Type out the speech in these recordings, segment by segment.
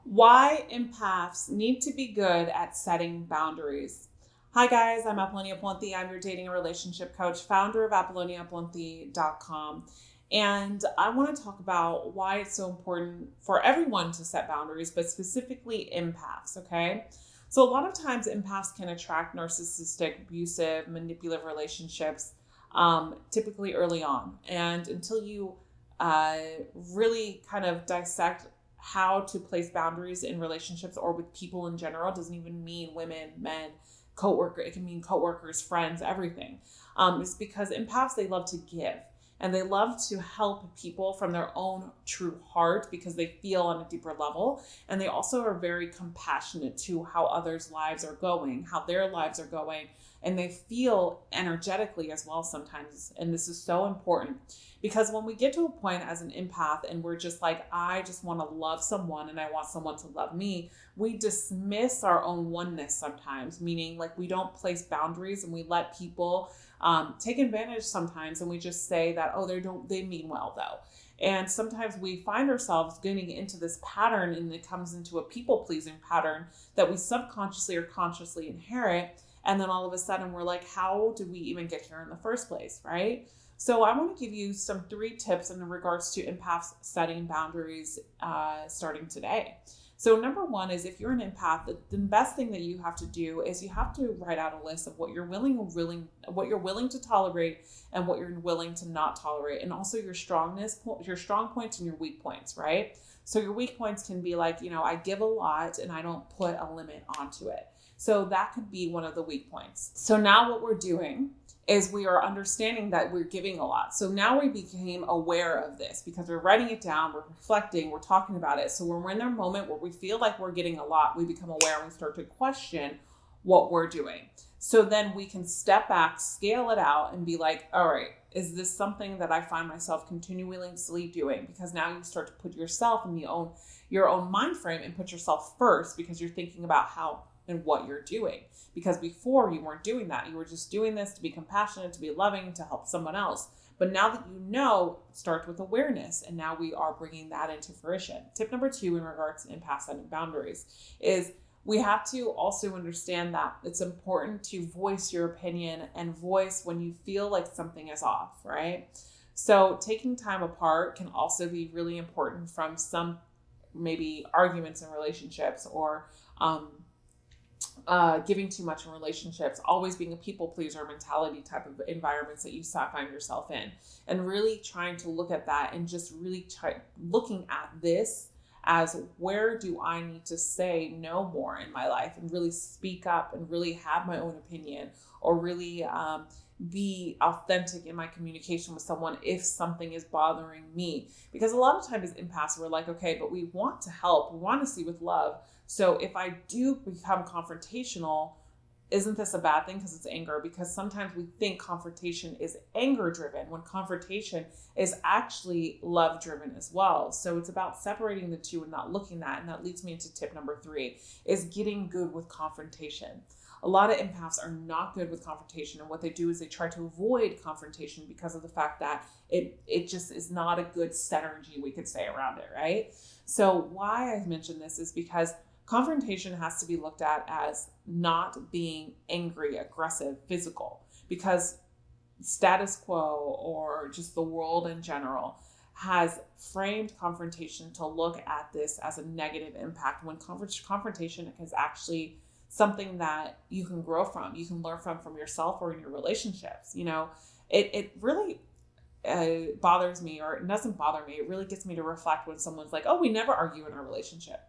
Why empaths need to be good at setting boundaries. Hi guys, I'm Apollonia Ponti. I'm your dating and relationship coach, founder of ApolloniaPonti.com. And I want to talk about why it's so important for everyone to set boundaries, but specifically empaths, okay? So a lot of times empaths can attract narcissistic, abusive, manipulative relationships, typically early on. And until you really kind of dissect how to place boundaries in relationships or with people in general, it doesn't even mean women, men, coworkers. It can mean coworkers, friends, everything. It's because empaths, they love to give and they love to help people from their own true heart because they feel on a deeper level. And they also are very compassionate to how others' lives are going, how their lives are going. And they feel energetically as well sometimes. And this is so important because when we get to a point as an empath and we're just like, I just want to love someone and I want someone to love me, we dismiss our own oneness sometimes, meaning like we don't place boundaries and we let people take advantage sometimes. And we just say that, oh, they mean well though. And sometimes we find ourselves getting into this pattern and it comes into a people pleasing pattern that we subconsciously or consciously inherit. And then all of a sudden we're like, how did we even get here in the first place, right? So I want to give you some 3 tips in regards to empaths setting boundaries starting today. So number 1 is if you're an empath, the best thing that you have to do is you have to write out a list of what you're willing to tolerate and what you're willing to not tolerate, and also your strong points and your weak points, right? So your weak points can be like, I give a lot and I don't put a limit onto it. So that could be one of the weak points. So now what we're doing is we are understanding that we're giving a lot. So now we became aware of this because we're writing it down, we're reflecting, we're talking about it. So when we're in a moment where we feel like we're getting a lot, we become aware and we start to question what we're doing. So then we can step back, scale it out and be like, all right, is this something that I find myself continuously doing? Because now you start to put yourself in your own mind frame and put yourself first because you're thinking about how and what you're doing. Because before you weren't doing that. You were just doing this to be compassionate, to be loving, to help someone else. But now that you know, it starts with awareness. And now we are bringing that into fruition. Tip number 2 in regards to empath setting boundaries is we have to also understand that it's important to voice your opinion and voice when you feel like something is off, right? So taking time apart can also be really important from some maybe arguments in relationships or giving too much in relationships, always being a people pleaser mentality type of environments that you find yourself in, and really trying to look at that and just really looking at this as where do I need to say no more in my life and really speak up and really have my own opinion or really be authentic in my communication with someone if something is bothering me. Because a lot of times as empaths, we're like, okay, but we want to help, we want to see with love. So if I do become confrontational, isn't this a bad thing because it's anger? Because sometimes we think confrontation is anger driven when confrontation is actually love driven as well. So it's about separating the two and not looking at. And that leads me into tip number 3 is getting good with confrontation. A lot of empaths are not good with confrontation. And what they do is they try to avoid confrontation because of the fact that it just is not a good synergy, we could say, around it, right? So why I mention this is because confrontation has to be looked at as not being angry, aggressive, physical, because status quo or just the world in general has framed confrontation to look at this as a negative impact when confrontation is actually something that you can grow from, you can learn from yourself or in your relationships. It really bothers me, or it doesn't bother me. It really gets me to reflect when someone's like, oh, we never argue in our relationship.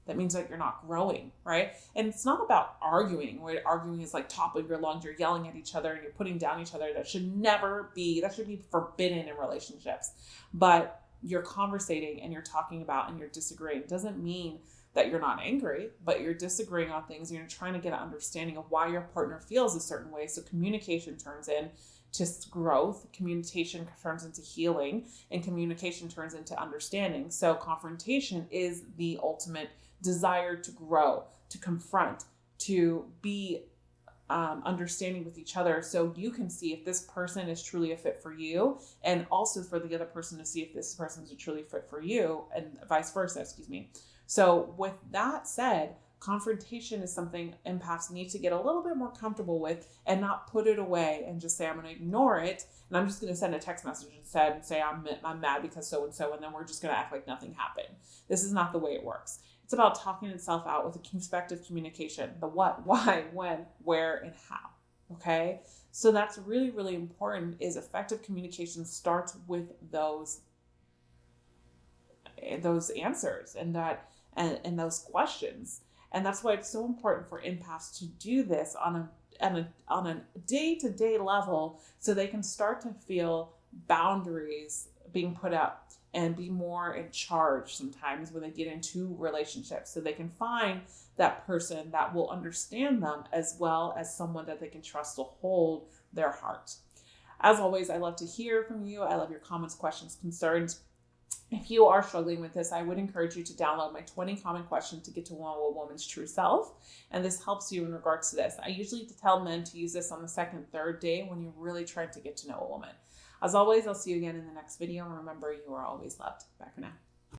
That means that you're not growing, right? And it's not about arguing, where arguing is like top of your lungs, you're yelling at each other and you're putting down each other. That should be forbidden in relationships. But you're conversating and you're talking about and you're disagreeing. It doesn't mean that you're not angry, but you're disagreeing on things and you're trying to get an understanding of why your partner feels a certain way. So communication turns into growth, communication turns into healing, and communication turns into understanding. So confrontation is the ultimate desire to grow, to confront, to be understanding with each other, so you can see if this person is truly a fit for you, and also for the other person to see if this person is a truly fit for you, and vice versa, So with that said, confrontation is something empaths need to get a little bit more comfortable with and not put it away and just say, I'm going to ignore it. And I'm just going to send a text message instead and say, I'm mad because so-and-so. And then we're just going to act like nothing happened. This is not the way it works. It's about talking itself out with a constructive communication, the what, why, when, where, and how. Okay. So that's really, really important, is effective communication starts with those answers and those questions. And that's why it's so important for empaths to do this on a day-to-day level, so they can start to feel boundaries being put up and be more in charge sometimes when they get into relationships, so they can find that person that will understand them, as well as someone that they can trust to hold their heart. As always, I love to hear from you. I love your comments, questions, concerns. If you are struggling with this, I would encourage you to download my 20 common questions to get to know a woman's true self. And this helps you in regards to this. I usually tell men to use this on the second, third day when you're really trying to get to know a woman. As always, I'll see you again in the next video. And remember, you are always loved. Bye for now.